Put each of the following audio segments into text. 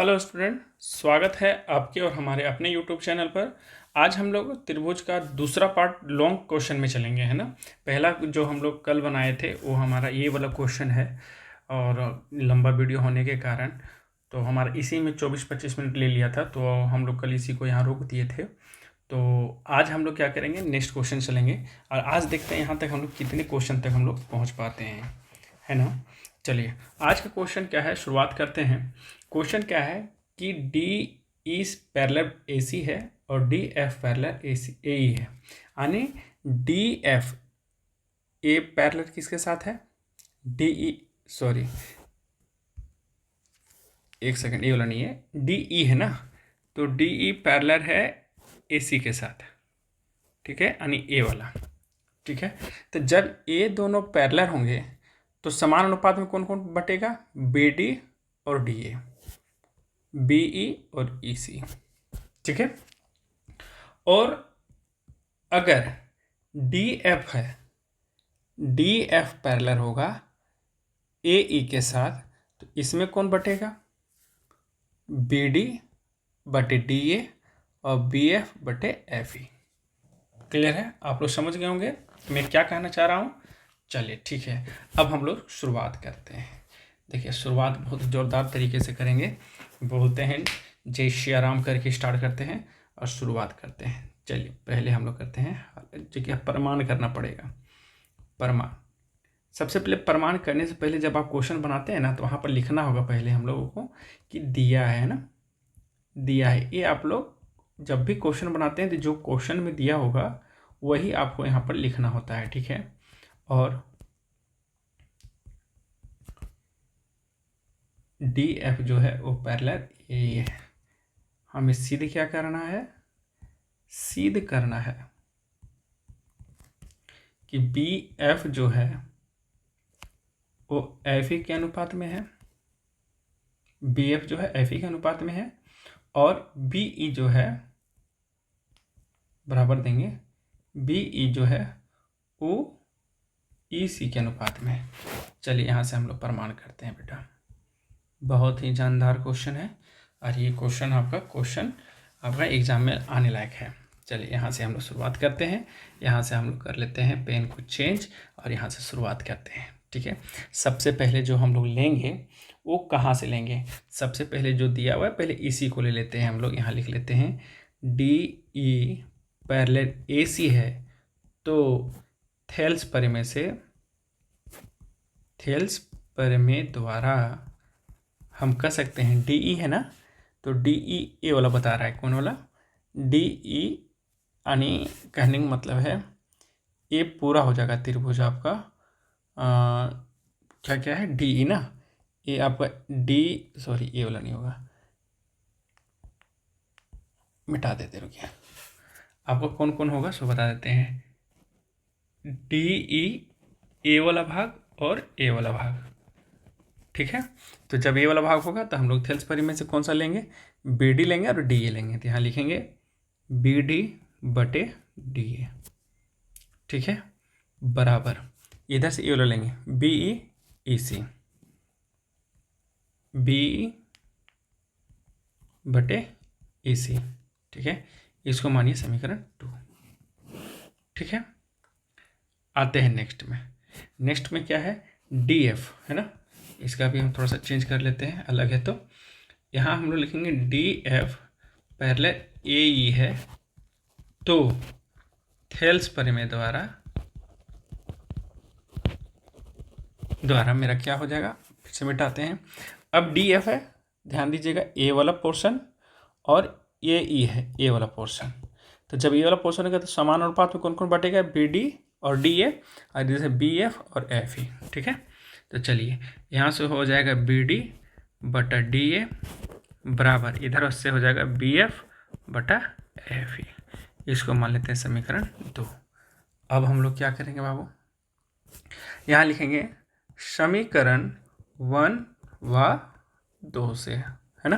Hello student, स्वागत है आपके और हमारे अपने यूट्यूब चैनल पर। आज हम लोग त्रिभुज का दूसरा पार्ट लॉन्ग क्वेश्चन में चलेंगे, है ना। पहला जो हम लोग कल बनाए थे वो हमारा ये वाला क्वेश्चन है, और लंबा वीडियो होने के कारण तो हमारा इसी में 24-25 मिनट ले लिया था, तो हम लोग कल इसी को यहाँ रोक दिए थे। तो आज हम लोग क्या करेंगे, नेक्स्ट क्वेश्चन चलेंगे और आज देखते हैं यहाँ तक हम लोग कितने क्वेश्चन तक हम लोग पहुँच पाते हैं, है ना। चलिए आज का क्वेश्चन क्या है, शुरुआत करते हैं। क्वेश्चन क्या है कि डी इज पैरेलल ए सी है और डी एफ पैरेलल ए सी ए ई है, यानी डी एफ ए पैरेलल किसके साथ है, डी ई, सॉरी एक सेकंड, ये वाला नहीं है, डी ई है ना, तो डी ई पैरेलल है ए सी के साथ, ठीक है, यानी ए वाला, ठीक है। तो जब ये दोनों पैरेलल होंगे तो समान अनुपात में कौन कौन बटेगा, बी डी और डी ए, बी ई और ई सी, ठीक है। और अगर डी एफ है, डी एफ पैरेलल होगा ए ई के साथ, तो इसमें कौन बटेगा, बी डी बटे डी ए और बी एफ बटे एफ ई। क्लियर है, आप लोग समझ गए होंगे मैं क्या कहना चाह रहा हूँ। चलिए ठीक है, अब हम लोग शुरुआत करते हैं। देखिए शुरुआत बहुत ज़ोरदार तरीके से करेंगे, बोलते हैं जय श्री राम करके स्टार्ट करते हैं और शुरुआत करते हैं। चलिए पहले हम लोग करते हैं जो कि प्रमाण करना पड़ेगा। प्रमाण, सबसे पहले प्रमाण करने से पहले जब आप क्वेश्चन बनाते हैं ना, तो वहाँ पर लिखना होगा पहले हम लोगों को कि दिया है ना, दिया है। ये आप लोग जब भी क्वेश्चन बनाते हैं तो जो क्वेश्चन में दिया होगा वही आपको यहाँ पर लिखना होता है, ठीक है। और डी एफ जो है वो पैरेलल ए है, हमें सिद्ध क्या करना है, सिद्ध करना है कि बी एफ जो है वो एफ ई के अनुपात में है, बी एफ जो है एफ ई के अनुपात में है, और बी ई जो है बराबर देंगे बी ई जो है वो ई सी के अनुपात में है। चलिए यहाँ से हम लोग प्रमाण करते हैं बेटा, बहुत ही जानदार क्वेश्चन है और ये क्वेश्चन आपका एग्जाम में आने लायक है। चलिए यहाँ से हम लोग शुरुआत करते हैं, यहाँ से हम लोग कर लेते हैं पेन को चेंज और यहाँ से शुरुआत करते हैं, ठीक है। सबसे पहले जो हम लोग लेंगे वो कहाँ से लेंगे, सबसे पहले जो दिया हुआ है पहले इसी को ले लेते हैं हम लोग। यहाँ लिख लेते हैं डी ई पैरेलल ए सी है, तो थेल्स प्रमेय द्वारा हम कह सकते हैं डी ई है ना, तो डी ई ए वाला बता रहा है, कौन वाला, डी ई, यानी कहने का मतलब है ये पूरा हो जाएगा त्रिभुज आपका क्या क्या है, डी ई ना, ये आपका डी, सॉरी ये वाला नहीं होगा, मिटा देते रुकिए, आपको कौन कौन होगा सो बता देते हैं, डी ई ए वाला भाग और ए वाला भाग, ठीक है। तो जब ए वाला भाग होगा तो हम लोग थेल्स परिमेय से कौन सा लेंगे, बी डी लेंगे और डी ए लेंगे, तो यहाँ लिखेंगे बी डी बटे डी ए, ठीक है, बराबर इधर से ए वाला लेंगे बी ई ई सी, बी ई बटे ई सी, ठीक है। इसको मानिए समीकरण 2, ठीक है। आते हैं नेक्स्ट में क्या है, डी एफ है ना, इसका भी हम थोड़ा सा चेंज कर लेते हैं, अलग है तो यहाँ हम लोग लिखेंगे डी एफ पैरेलल ए ई है, तो थेल्स प्रमेय द्वारा मेरा क्या हो जाएगा, फिर से मिटाते हैं। अब डी एफ है, ध्यान दीजिएगा ए वाला पोर्शन और ए ई है ए वाला पोर्शन, तो जब ए वाला पोर्शन होगा तो समान अनुपात में कौन कौन बटेगा, बी डी और डी ए, और जैसे बी एफ और एफ ई, ठीक है। तो चलिए यहाँ से हो जाएगा बी डी बटा डी ए बराबर इधर से हो जाएगा बी एफ बटा एफ ई, इसको मान लेते हैं समीकरण 2। अब हम लोग क्या करेंगे बाबू, यहाँ लिखेंगे समीकरण 1 व 2 से, है ना।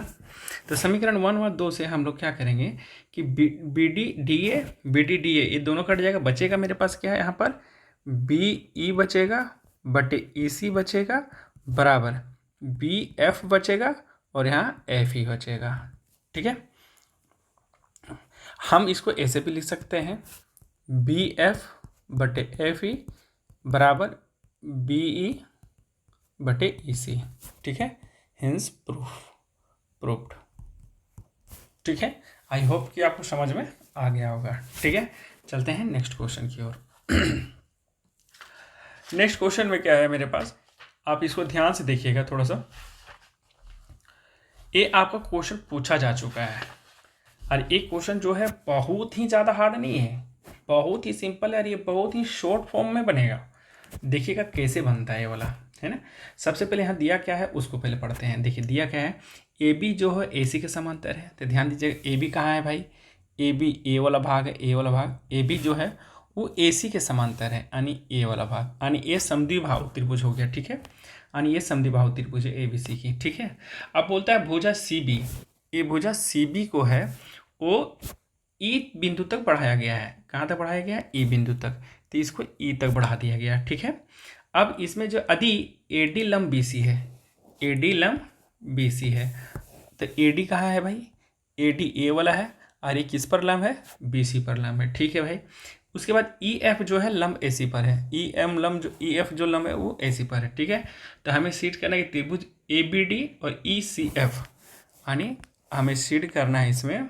तो समीकरण 1 व 2 से हम लोग क्या करेंगे कि बी डी डी ए ये दोनों कट जाएगा, बचेगा मेरे पास क्या है यहाँ पर, बी ई बचेगा बटे ई सी बचेगा बराबर बी एफ बचेगा और यहाँ एफ ही बचेगा। ठीक है, हम इसको ऐसे भी लिख सकते हैं बी एफ बटे एफ ई बराबर बी ई बटे ई सी। ठीक है, हिंस प्रूफ्ड। ठीक है, आई होप कि आपको समझ में आ गया होगा। ठीक है, चलते हैं नेक्स्ट क्वेश्चन की ओर। नेक्स्ट क्वेश्चन में क्या है मेरे पास, आप इसको ध्यान से देखिएगा थोड़ा सा। ये आपका क्वेश्चन पूछा जा चुका है और एक क्वेश्चन जो है बहुत ही ज़्यादा हार्ड नहीं है, बहुत ही सिंपल है और ये बहुत ही शॉर्ट फॉर्म में बनेगा। देखिएगा कैसे बनता है ये वाला, है ना। सबसे पहले यहाँ दिया क्या है उसको पहले पढ़ते हैं। देखिए दिया क्या है, ए बी जो है ए सी के समांतर है। तो ध्यान दीजिएगा ए बी कहाँ है भाई, ए बी ए वाला भाग है, ए वाला भाग ए बी जो है वो ए सी के समांतर है, यानी ए वाला भाग, यानी ए समद्विबाहु त्रिभुज हो गया। ठीक है, यानी ये समद्विबाहु त्रिभुज है ए बी सी की। ठीक है, अब बोलता है भुजा सी बी, ये भुजा सी बी को है वो ई बिंदु तक बढ़ाया गया है। कहाँ तक बढ़ाया गया है, ई बिंदु तक, तो इसको ई तक बढ़ा दिया गया। ठीक है, अब इसमें जो यदि ए डी लंब बी सी है, ए डी लंब बी सी है, तो ए डी कहाँ है भाई, ए डी ए वाला है और ये किस पर लंब है, बी सी पर लंब है। ठीक है भाई, उसके बाद ई एफ जो है लंब ए सी पर है, ई एम लंब जो ई एफ जो लंब है वो ए सी पर है। ठीक है, तो हमें सीड करना है त्रिभुज ए बी डी और ई सी एफ, यानी हमें सीड करना है इसमें,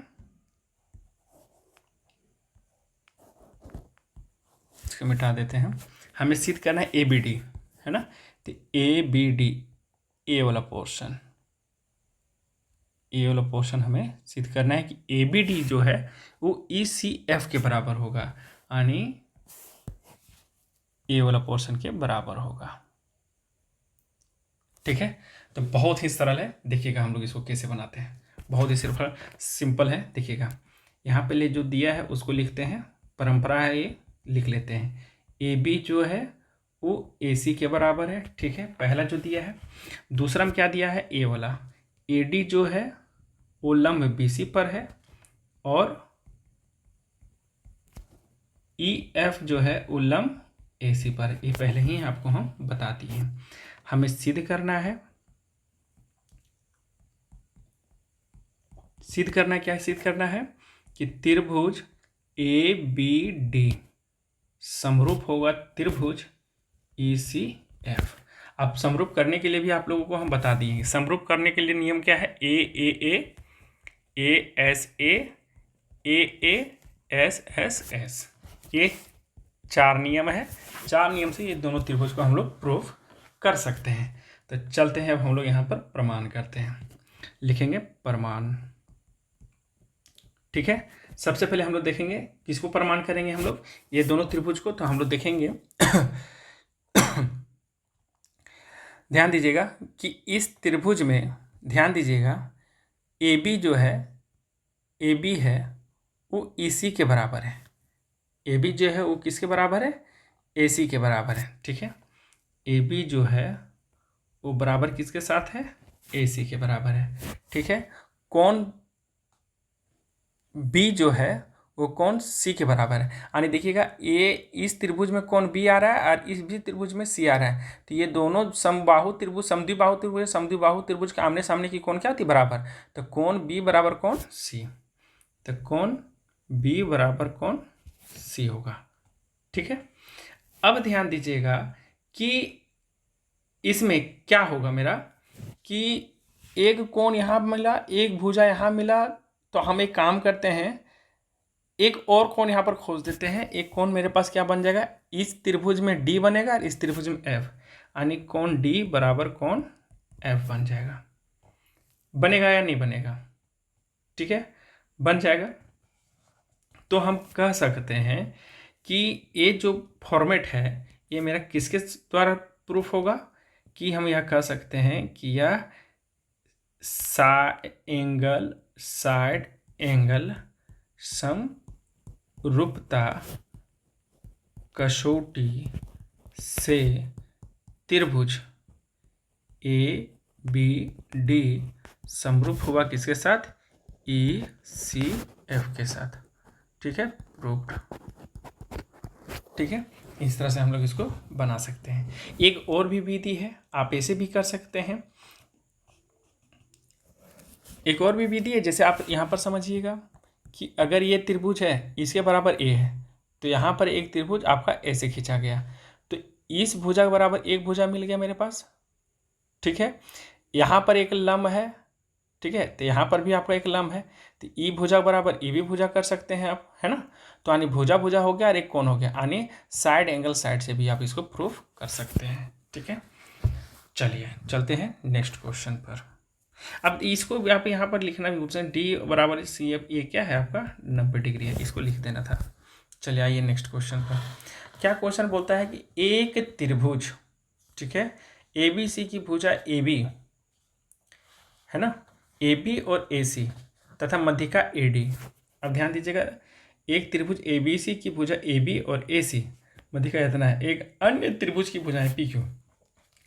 इसको मिटा देते हैं, हमें सिद्ध करना है ए बी डी, है ना। तो ए बी डी ए वाला पोर्शन, ए वाला पोर्शन हमें सिद्ध करना है कि ए बी डी जो है वो ई सी एफ के बराबर होगा, यानी ए वाला पोर्शन के बराबर होगा। ठीक है, तो बहुत ही सरल है, देखिएगा हम लोग इसको कैसे बनाते हैं, बहुत ही सिंपल है। देखिएगा यहाँ पे जो दिया है उसको लिखते हैं, परंपरा है ये, लिख लेते हैं ए बी जो है वो ए सी के बराबर है। ठीक है, पहला जो दिया है। दूसरा में क्या दिया है, ए वाला ए डी जो है वो लंब बी सी पर है और ई एफ जो है वो लंब ए सी पर है। ये पहले ही आपको हम बता दिए। हमें सिद्ध करना है, सिद्ध करना क्या है, सिद्ध करना है कि त्रिभुज ए बी डी समरूप होगा त्रिभुज ई सी एफ। अब समरूप करने के लिए भी आप लोगों को हम बता दिए, समरूप करने के लिए नियम क्या है, A S A S S S, ये 4 नियम है। 4 नियम से ये दोनों त्रिभुज को हम लोग प्रूफ कर सकते हैं। तो चलते हैं अब हम लोग यहाँ पर प्रमाण करते हैं, लिखेंगे प्रमाण। ठीक है, सबसे पहले हम लोग देखेंगे किसको प्रमाण करेंगे, हम लोग ये दोनों त्रिभुज को। तो हम लोग देखेंगे ध्यान दीजिएगा कि इस त्रिभुज में ध्यान दीजिएगा ए बी जो है, ए बी है वो ई सी के बराबर है, ए बी जो है वो किसके बराबर है, ए सी के बराबर है। ठीक है, ए बी जो है वो बराबर किसके साथ है, ए सी के बराबर है। ठीक है, कौन बी जो है वो कौन सी के बराबर है, यानी देखिएगा ये इस त्रिभुज में कौन बी आ रहा है और इस भी त्रिभुज में सी आ रहा है। तो ये दोनों समबाहु त्रिभुज, समद्विबाहु त्रिभुज, समद्विबाहु त्रिभुज के आमने सामने की कौन क्या होती है, बराबर। तो कौन बी बराबर कौन सी, तो कौन बी बराबर कौन सी होगा। ठीक है, अब ध्यान दीजिएगा कि इसमें क्या होगा मेरा, कि एक कोण यहाँ मिला, एक भुजा यहाँ मिला, तो हम एक काम करते हैं, एक और कोण यहाँ पर खोज देते हैं। एक कोण मेरे पास क्या बन जाएगा, इस त्रिभुज में डी बनेगा और इस त्रिभुज में एफ, यानी कोण डी बराबर कोण एफ बन जाएगा। बनेगा या नहीं बनेगा, ठीक है, बन जाएगा। तो हम कह सकते हैं कि ये जो फॉर्मेट है ये मेरा किसके द्वारा प्रूफ होगा, कि हम यह कह सकते हैं कि यह साइड एंगल समरूपता कसौटी से त्रिभुज ए बी डी समरूप हुआ किसके साथ, ई सी एफ के साथ। ठीक है, प्रूफ्ड। ठीक है, इस तरह से हम लोग इसको बना सकते हैं। एक और भी विधि है, आप ऐसे भी कर सकते हैं। एक और भी विधि है, जैसे आप यहाँ पर समझिएगा कि अगर ये त्रिभुज है, इसके बराबर ए है, तो यहाँ पर एक त्रिभुज आपका ऐसे खींचा गया, तो इस भुजा के बराबर एक भुजा मिल गया मेरे पास, ठीक है। यहाँ पर एक लंब है, ठीक है, तो यहाँ पर भी आपका एक लंब है, तो ई भुजा बराबर ई भी भुजा कर सकते हैं आप, है ना। तो यानी भुजा भुजा हो गया और एक कोण हो गया, यानी साइड एंगल साइड से भी आप इसको प्रूफ कर सकते हैं, ठीक है। चलिए चलते हैं नेक्स्ट क्वेश्चन पर। अब इसको भी आप यहाँ पर लिखना भी पूछ रहे हैं, डी बराबर सी एफ, ये क्या है आपका 90 डिग्री है, इसको लिख देना था। चलिए आइए नेक्स्ट क्वेश्चन पर। क्या क्वेश्चन बोलता है कि एक त्रिभुज, ठीक है, ए बी सी की भुजा ए बी, है ना, ए बी और ए सी तथा मध्यिका ए डी। अब ध्यान दीजिएगा, एक त्रिभुज ए बी सी की भुजा ए बी और ए सी, मध्यिका इतना है, एक अन्य त्रिभुज की भुजा है पी क्यू।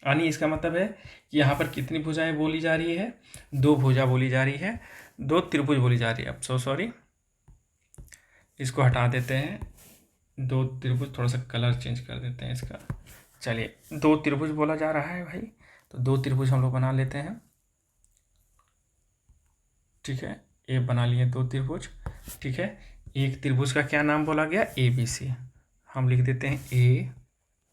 यानी इसका मतलब है कि यहाँ पर कितनी भुजाएं बोली जा रही है, दो भुजा बोली जा रही है, दो त्रिभुज बोली जा रही है। अब सॉरी, इसको हटा देते हैं, दो त्रिभुज, थोड़ा सा कलर चेंज कर देते हैं इसका। चलिए, दो त्रिभुज बोला जा रहा है भाई, तो दो त्रिभुज हम लोग बना लेते हैं, ठीक है। ए बना लिए दो त्रिभुज, ठीक है। एक त्रिभुज का क्या नाम बोला गया, ए बी सी, हम लिख देते हैं ए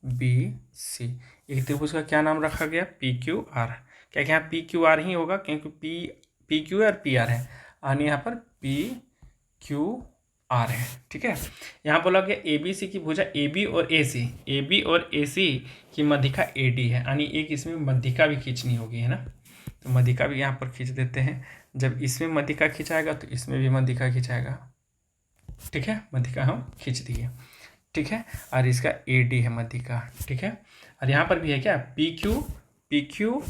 बी सी। एक त्रिभुज का क्या नाम रखा गया, पी क्यू आर। क्या यहाँ पी क्यू आर ही होगा, क्योंकि पी क्यू और पी आर है, यानी यहाँ पर पी क्यू आर है, ठीक है। यहाँ बोला गया ए बी सी की भुजा ए बी और ए सी, ए बी और ए सी की मध्यिका ए डी है, यानी एक इसमें मध्यिका भी खींचनी होगी, है ना। तो मध्यिका भी यहाँ पर खींच देते हैं, जब इसमें मध्यिका खिंचाएगा तो इसमें भी मध्यिका खिंचाएगा, ठीक है। मध्यिका हम खींच दिए, ठीक है, और इसका ए डी है मध्यिका, ठीक है। और यहाँ पर भी है क्या, पी क्यू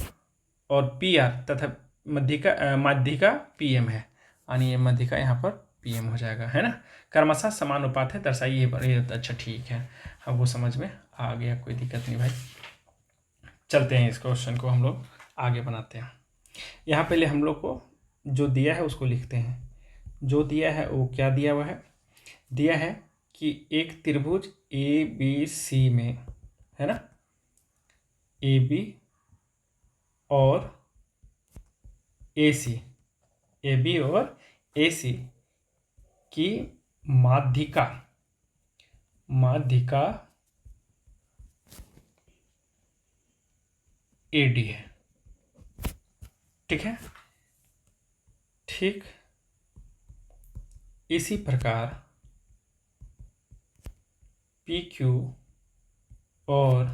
और पी आर तथा मध्यिका पी एम है, यानी ये मध्यिका यहाँ पर पी एम हो जाएगा, है ना। क्रमशः समानुपात है, दर्शाइए ये। अच्छा ठीक है, अब वो समझ में आ गया, कोई दिक्कत नहीं भाई। चलते हैं, इस क्वेश्चन को हम लोग आगे बनाते हैं। यहाँ पहले हम लोग को जो दिया है उसको लिखते हैं। जो दिया है वो क्या दिया हुआ है, दिया है कि एक त्रिभुज ए बी सी में, है ना, ए बी और ए सी, ए बी और ए सी की माध्यिका ए डी है, ठीक है। ठीक इसी प्रकार पी क्यू और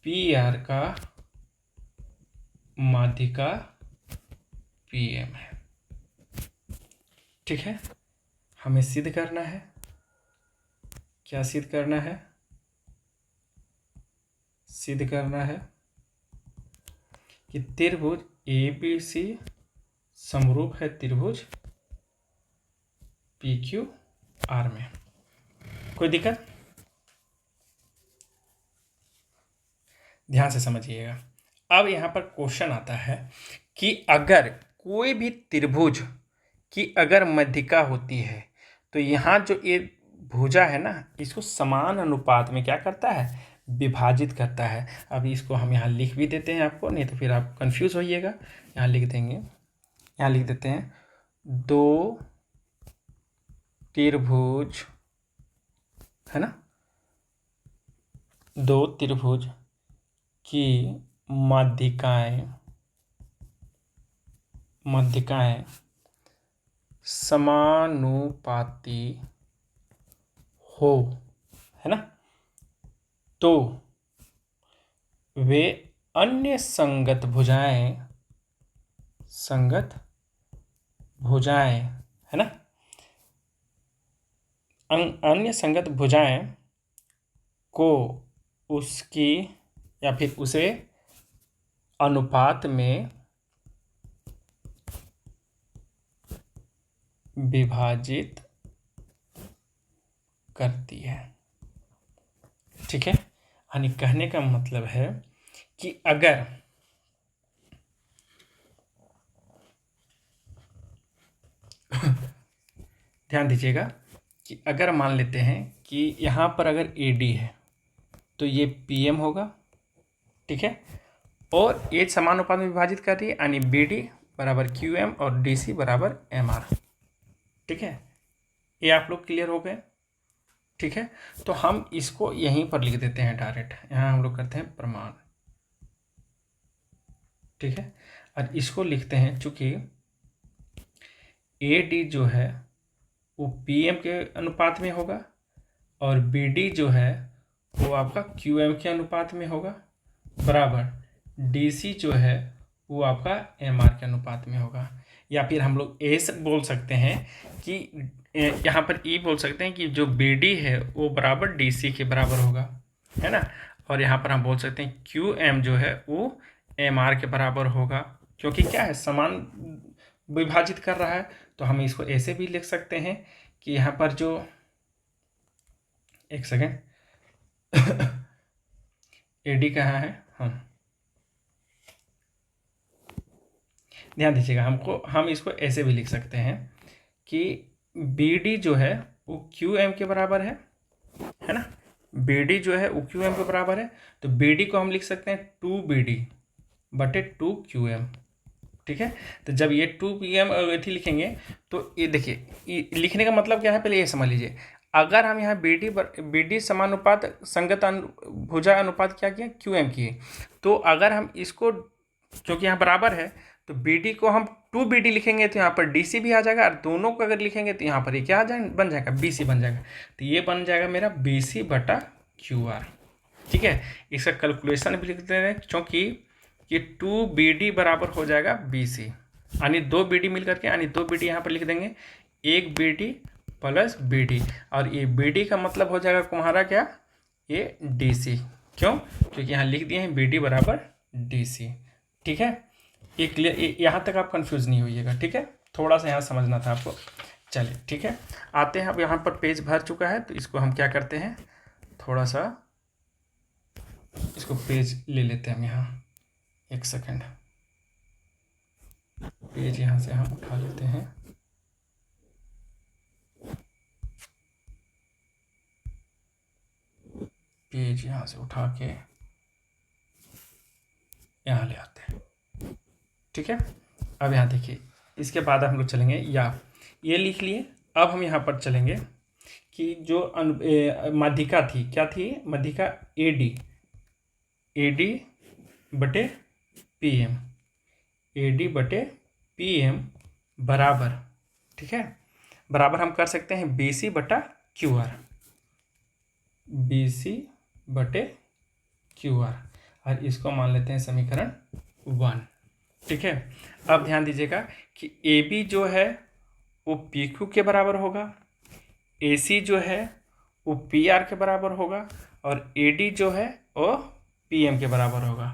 पी आर का माध्यिका पी एम है, ठीक है। हमें सिद्ध करना है, क्या सिद्ध करना है, सिद्ध करना है कि त्रिभुज ए बी सी समरूप है त्रिभुज पी क्यू आर में। कोई दिक्कत, ध्यान से समझिएगा। अब यहाँ पर क्वेश्चन आता है कि अगर कोई भी त्रिभुज की अगर मध्यिका होती है तो यहाँ जो ये भुजा है ना, इसको समान अनुपात में क्या करता है, विभाजित करता है। अब इसको हम यहाँ लिख भी देते हैं आपको, नहीं तो फिर आप कंफ्यूज होइएगा। यहाँ लिख देंगे, यहाँ लिख देते हैं, दो त्रिभुज, है ना, दो त्रिभुज की माध्यिकाएं समानुपाती हो, है ना, तो वे अन्य संगत भुजाएं, है ना, अन्य संगत भुजाएं को उसकी या फिर उसे अनुपात में विभाजित करती है, ठीक है। यानी कहने का मतलब है कि अगर ध्यान दीजिएगा कि अगर मान लेते हैं कि यहाँ पर अगर ए डी है तो ये पी एम होगा, ठीक है, और ए समानुपात में विभाजित कर रही है, यानी बी डी बराबर क्यू एम और डी सी बराबर एम आर। ठीक है, ये आप लोग क्लियर हो गए। ठीक है, तो हम इसको यहीं पर लिख देते हैं डायरेक्ट, यहाँ हम लोग करते हैं प्रमाण। ठीक है, और इसको लिखते हैं, चूंकि ए डी जो है वो पी एम के अनुपात में होगा और बी डी जो है वो आपका क्यू एम के अनुपात में होगा, बराबर डी सी जो है वो आपका एम आर के अनुपात में होगा। या फिर हम लोग ए बोल सकते हैं कि यहाँ पर ई बोल सकते हैं कि जो बी डी है वो बराबर डी सी के बराबर होगा, है ना। और यहाँ पर हम बोल सकते हैं क्यू एम जो है वो एम आर के बराबर होगा, क्योंकि क्या है, समान विभाजित कर रहा है। तो हम इसको ऐसे भी लिख सकते हैं कि यहाँ पर जो, एक सेकेंड, ए डी कहाँ है, हम ध्यान दीजिएगा, हम इसको ऐसे भी लिख सकते हैं कि बी डी जो है वो क्यू एम के बराबर है ना। बी डी जो है वो क्यू एम के बराबर है, तो बी डी को हम लिख सकते हैं 2BD बटे 2QM। ठीक है, तो जब ये 2PM थी लिखेंगे तो ये देखिए, लिखने का मतलब क्या है, पहले ये समझ लीजिए। अगर हम यहाँ बी डी समानुपात संगत भुजा अनुपात क्या किया, QM किए, तो अगर हम इसको, क्योंकि यहाँ बराबर है, तो बी डी को हम 2BD लिखेंगे तो यहाँ पर डी सी भी आ जाएगा, और दोनों को अगर लिखेंगे तो यहाँ पर ये क्या आ जाएगा, बन जाएगा BC बन जाएगा। तो ये बन जाएगा मेरा BC बटा QR। ठीक है, इसका कैलकुलेशन भी लिख देते हैं, क्योंकि ये 2BD बराबर हो जाएगा BC, यानी 2BD मिल करके, यानी 2BD यहाँ पर लिख देंगे, 1BD प्लस BD, और ये BD का मतलब हो जाएगा तुम्हारा क्या, ये DC। क्यों, क्योंकि यहाँ लिख दिए हैं BD बराबर DC। ठीक है, ये क्लियर, यहाँ तक आप कंफ्यूज नहीं होइएगा। ठीक है, थोड़ा सा यहाँ समझना था आपको। चलिए ठीक है, आते हैं, अब यहाँ पर पेज भर चुका है, तो इसको हम क्या करते हैं, थोड़ा सा इसको पेज ले लेते हैं हम यहाँ, एक सेकेंड, पेज यहाँ से हम उठा लेते हैं। पेज यहाँ से उठा के यहाँ ले आते हैं। ठीक है, अब यहाँ देखिए, इसके बाद हम लोग चलेंगे, या ये लिख लिए। अब हम यहाँ पर चलेंगे कि जो माध्यिका थी, क्या थी माध्यिका, AD बटे PM, AD बटे PM बराबर, ठीक है, बराबर हम कर सकते हैं BC बटा QR, BC बटे QR, और इसको मान लेते हैं समीकरण 1। ठीक है, अब ध्यान दीजिएगा कि AB जो है वो PQ के बराबर होगा, AC जो है वो PR के बराबर होगा, और AD जो है वो PM के बराबर होगा।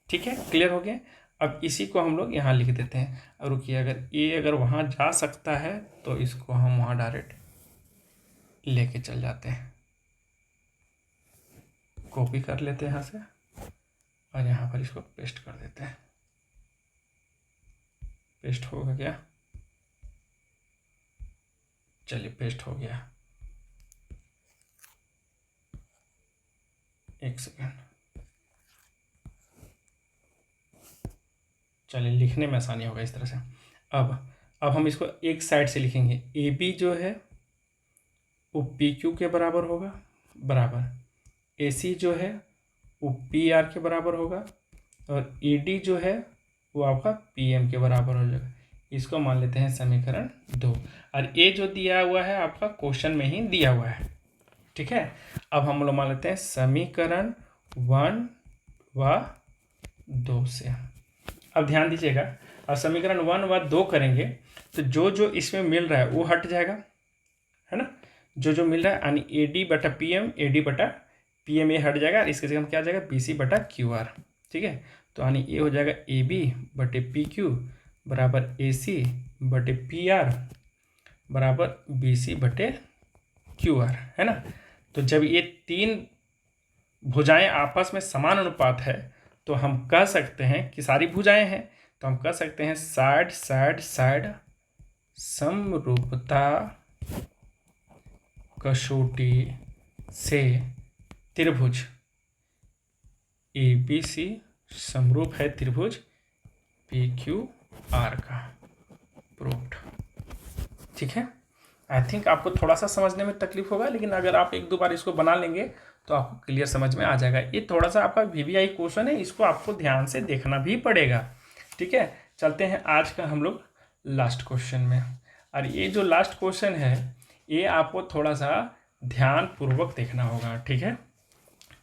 ठीक है, क्लियर हो गया। अब इसी को हम लोग यहाँ लिख देते हैं, और रुकिए, अगर ये अगर वहाँ जा सकता है तो इसको हम वहाँ डायरेक्ट लेके चल जाते हैं, कॉपी कर लेते हैं यहाँ से, और यहाँ पर इसको पेस्ट कर देते हैं। पेस्ट होगा क्या, चलिए पेस्ट हो गया, एक सेकेंड, चलिए लिखने में आसानी होगा इस तरह से। अब हम इसको एक साइड से लिखेंगे, AB जो है वो PQ के बराबर होगा, बराबर AC जो है वो PR के बराबर होगा, और ED जो है वो आपका PM के बराबर हो जाएगा। इसको मान लेते हैं समीकरण 2, और ये जो दिया हुआ है आपका क्वेश्चन में ही दिया हुआ है। ठीक है, अब हम लोग मान लेते हैं समीकरण 1 व 2 से। अब ध्यान दीजिएगा, अब समीकरण 1 व 2 करेंगे तो जो जो इसमें मिल रहा है वो हट जाएगा, है ना, जो जो मिल रहा है, यानी AD बटा PM, AD बटा PM ये हट जाएगा, और इसके जगह क्या आ जाएगा, BC बटा QR। ठीक है, तो यानी ये हो जाएगा AB बटे PQ बराबर AC बटे PR बराबर BC बटे QR, है ना। तो जब ये तीन भुजाएं आपस में समान अनुपात है तो हम कह सकते हैं कि सारी भुजाएं हैं, तो हम कह सकते हैं साइड साइड साइड समरूपता कसौटी से त्रिभुज ABC समरूप है त्रिभुज PQR आर का प्रूव्ड। ठीक है, आई थिंक आपको थोड़ा सा समझने में तकलीफ होगा, लेकिन अगर आप एक दो बार इसको बना लेंगे तो आपको क्लियर समझ में आ जाएगा। ये थोड़ा सा आपका VVI क्वेश्चन है, इसको आपको ध्यान से देखना भी पड़ेगा। ठीक है, चलते हैं आज का हम लोग लास्ट क्वेश्चन में। और ये जो लास्ट क्वेश्चन है ये आपको थोड़ा सा ध्यान पूर्वक देखना होगा। ठीक है,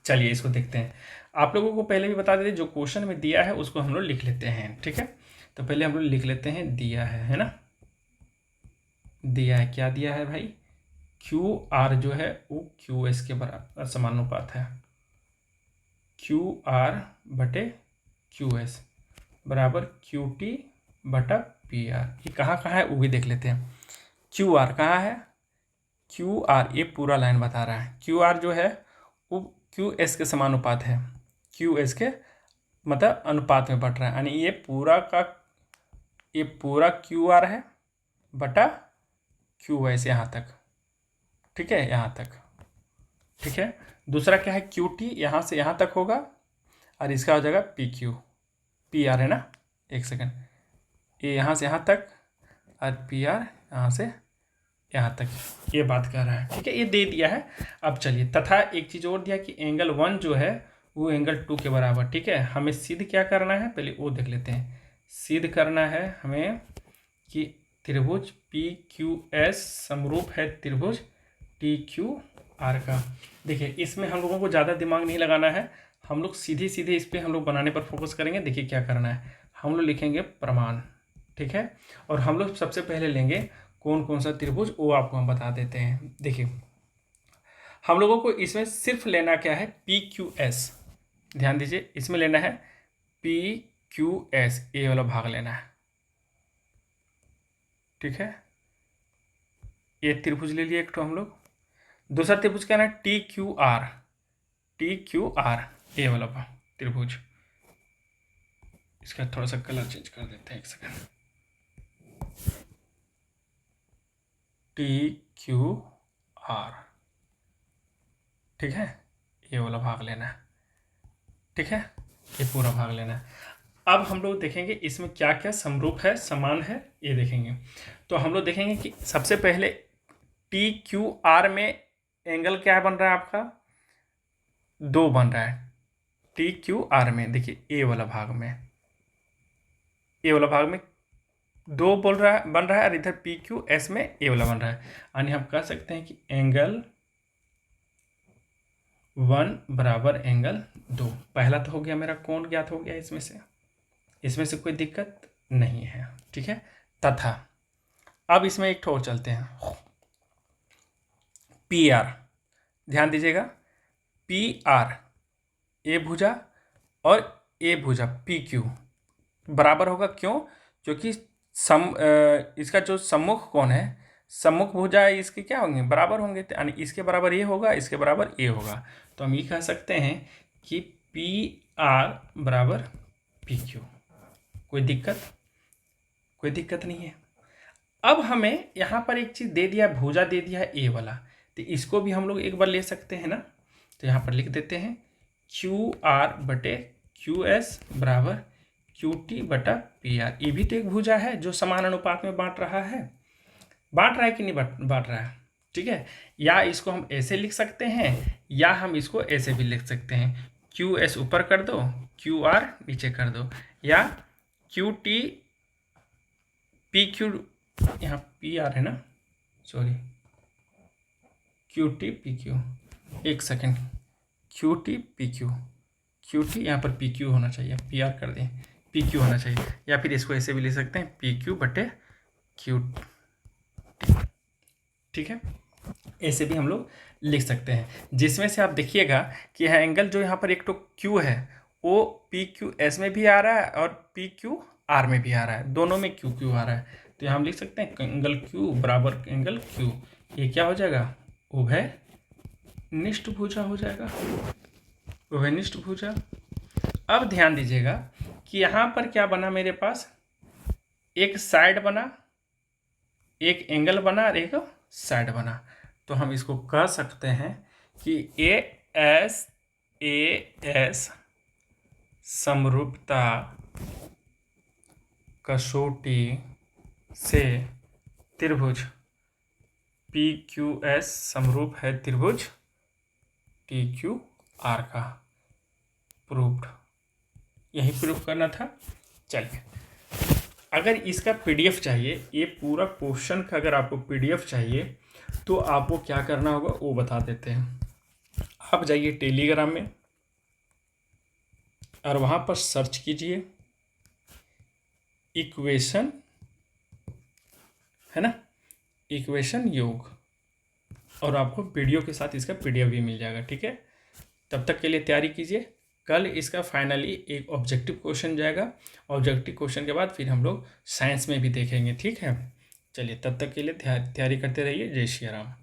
चलिए इसको देखते हैं। आप लोगों को पहले भी बता देते, जो क्वेश्चन में दिया है उसको हम लोग लिख लेते हैं। ठीक है, तो पहले हम लोग लिख लेते हैं, दिया है ना, दिया है, क्या दिया है भाई, QR जो है वो QS के बराबर समानुपात है, QR बटे QS बराबर QT बटा PR। ये कहाँ है वो भी देख लेते हैं। QR कहाँ है, QR ये पूरा लाइन बता रहा है, QR जो है वो QS के समानुपात है, QS के मतलब अनुपात में बढ़ रहा है, यानी ये पूरा QR है बटा QS यहाँ तक। ठीक है, यहाँ तक। ठीक है, दूसरा क्या है, QT यहाँ से यहाँ तक होगा और इसका हो जाएगा PQ, PR है ना, एक सेकेंड, ये यहाँ से यहाँ तक और PR यहाँ से यहाँ तक, ये बात कर रहा है। ठीक है, ये दे दिया है। अब चलिए, तथा एक चीज़ और दिया कि एंगल 1 जो है वो एंगल 2 के बराबर। ठीक है, हमें सिद्ध क्या करना है, पहले वो देख लेते हैं। सिद्ध करना है हमें कि त्रिभुज PQS समरूप है त्रिभुज TQR का। देखिए, इसमें हम लोगों को ज़्यादा दिमाग नहीं लगाना है, हम लोग सीधे सीधे इस पर हम लोग बनाने पर फोकस करेंगे। देखिए क्या करना है, हम लोग लिखेंगे प्रमाण। ठीक है, और हम लोग सबसे पहले लेंगे कौन कौन सा त्रिभुज, वो आपको हम बता देते हैं। देखिए, हम लोगों को इसमें सिर्फ लेना क्या है, PQS। ध्यान दीजिए, इसमें लेना है PQS, ये वाला भाग लेना है। ठीक है, ये त्रिभुज ले लिया एक तो हम लोग। दूसरा त्रिभुज क्या है, TQR, ये वाला त्रिभुज। इसका थोड़ा सा कलर चेंज कर देते हैं, एक सेकंड। TQR, ठीक है, ये वाला भाग लेना है। ठीक है, ये पूरा भाग लेना है। अब हम लोग देखेंगे इसमें क्या क्या समरूप है, समान है, ये देखेंगे। तो हम लोग देखेंगे कि सबसे पहले TQR में एंगल क्या बन रहा है आपका, 2 बन रहा है। TQR में देखिए, ए वाला भाग में 2 बन रहा है, और इधर PQS में ए वाला बन रहा है। यानी हम कह सकते हैं कि एंगल 1 बराबर एंगल 2। पहला तो हो गया, मेरा कोण ज्ञात हो गया, इसमें से कोई दिक्कत नहीं है। ठीक है, तथा अब इसमें एक ठोर चलते हैं, PR। ध्यान दीजिएगा, PR ए भुजा और ए भुजा PQ बराबर होगा। क्यों, क्योंकि इसका जो सम्मुख कोण है, सम्मुख भुजा है, इसके क्या होंगे, बराबर होंगे, यानी इसके बराबर ये होगा, इसके बराबर ए होगा। तो हम ये कह सकते हैं कि PR बराबर PQ। कोई दिक्कत नहीं है। अब हमें यहाँ पर एक चीज़ दे दिया, भुजा दे दिया है ए वाला, तो इसको भी हम लोग एक बार ले सकते हैं ना। तो यहाँ पर लिख देते हैं QR बटे QS बराबर QT बटा PR। ये भी तो एक भुजा है जो समान अनुपात में बांट रहा है कि नहीं बांट रहा है। ठीक है, या इसको हम ऐसे लिख सकते हैं, या हम इसको ऐसे भी लिख सकते हैं, QS ऊपर कर दो, QR नीचे कर दो, या QT PQ, यहाँ PR है ना, सॉरी, QT PQ, एक सेकेंड, QT यहाँ पर PQ होना चाहिए, PR कर दें, PQ होना चाहिए, या फिर इसको ऐसे भी लिख सकते हैं, PQ बटे QT। ठीक है, ऐसे भी हम लोग लिख सकते हैं, जिसमें से आप देखिएगा कि यह एंगल जो यहाँ पर एक तो Q है वो PQS में भी आ रहा है और PQR में भी आ रहा है, दोनों में QQ आ रहा है। तो यहाँ हम लिख सकते हैं एंगल Q बराबर एंगल Q, ये क्या हो जाएगा, उभयनिष्ठ भुजा हो जाएगा, उभयनिष्ठ भुजा। अब ध्यान दीजिएगा कि यहाँ पर क्या बना, मेरे पास एक साइड बना, एक एंगल बना और एक साइड बना। तो हम इसको कह सकते हैं कि AS समरूपता कसौटी से त्रिभुज पी क्यू एस समरूप है त्रिभुज टी क्यू आर का। प्रूव्ड, यही प्रूफ करना था। चलिए, अगर इसका पीडीएफ चाहिए, ये पूरा क्वेश्चन का अगर आपको पीडीएफ चाहिए तो आपको क्या करना होगा वो बता देते हैं। आप जाइए टेलीग्राम में और वहाँ पर सर्च कीजिए इक्वेशन, है ना, इक्वेशन योग, और आपको वीडियो के साथ इसका पीडीएफ भी मिल जाएगा। ठीक है, तब तक के लिए तैयारी कीजिए। कल इसका फाइनली एक ऑब्जेक्टिव क्वेश्चन जाएगा। ऑब्जेक्टिव क्वेश्चन के बाद फिर हम लोग साइंस में भी देखेंगे। ठीक है, चलिए तब तक के लिए तैयारी करते रहिए। जय श्री राम।